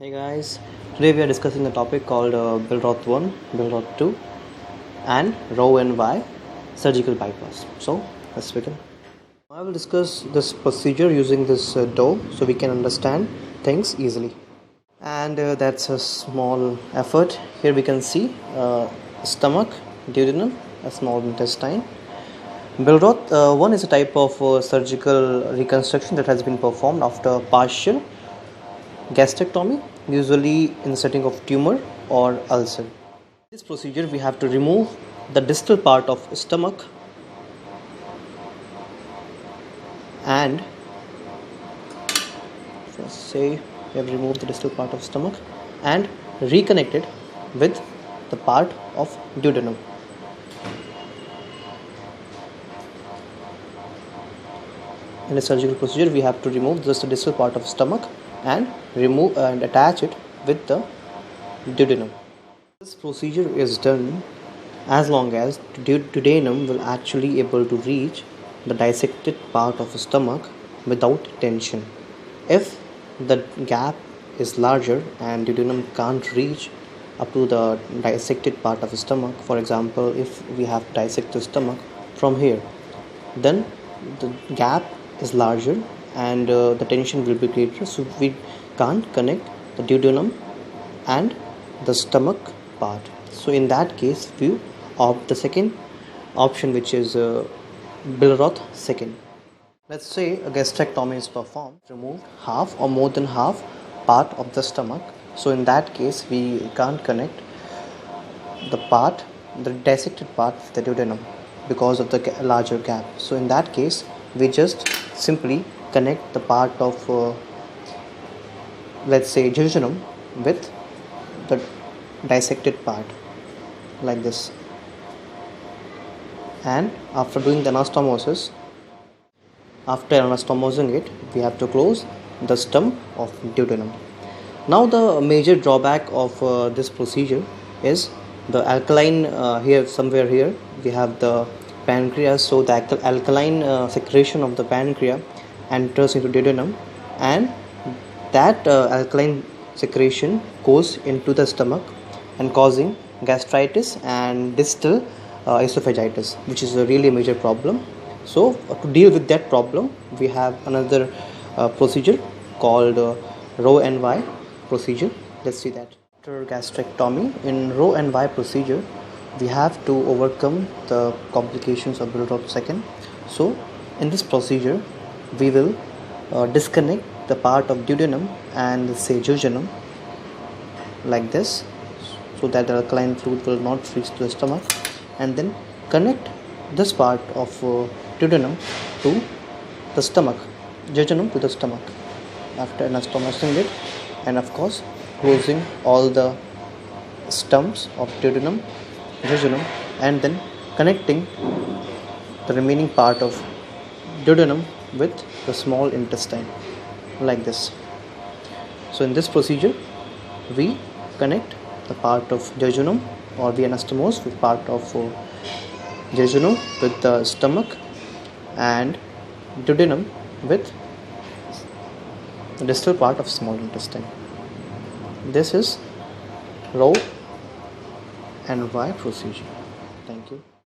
Hey guys, today we are discussing a topic called Billroth 1, Billroth 2 and Roe and Y surgical bypass. So let's begin. I will discuss this procedure using this dough so we can understand things easily. And that's a small effort. Here we can see stomach, duodenum, a small intestine. Billroth 1 is a type of surgical reconstruction that has been performed after partial gastrectomy, usually in the setting of tumor or ulcer. In this procedure, we have to remove the distal part of stomach and say we have removed the distal part of stomach and reconnect it with the part of duodenum. In a surgical procedure, we have to remove just the distal part of stomach and remove and attach it with the duodenum. This procedure is done as long as duodenum will actually able to reach the dissected part of the stomach without tension. If the gap is larger and duodenum can't reach up to the dissected part of the stomach, for example, if we have to dissect the stomach from here, then the gap is larger and the tension will be greater, so we can't connect the duodenum and the stomach part. So in that case we opt the second option, which is Billroth 2nd. Let's say a gastrectomy is performed, removed half or more than half part of the stomach. So in that case we can't connect the dissected part of the duodenum because of the larger gap. So in that case we just simply connect the part of let's say jejunum with the dissected part like this, and after doing the anastomosing it, we have to close the stump of duodenum. Now the major drawback of this procedure is the alkaline. Here somewhere here we have the pancreas, so the alkaline secretion of the pancreas enters into duodenum, and that alkaline secretion goes into the stomach and causing gastritis and distal esophagitis, which is a really major problem. So to deal with that problem, we have another procedure called Roe and Y procedure. Let's see that. After gastrectomy, in Roe and Y procedure, we have to overcome the complications of Billroth 2nd. So in this procedure, we will disconnect the part of duodenum and say jejunum like this, so that the alkaline fluid will not reach to the stomach, and then connect this part of duodenum to the stomach, jejunum to the stomach after anastomosing it, and of course closing all the stumps of duodenum, jejunum, and then connecting the remaining part of duodenum with the small intestine like this. So in this procedure we connect the part of jejunum, or we anastomose with part of jejunum with the stomach and duodenum with the distal part of small intestine. This is Roe and Y procedure. Thank you.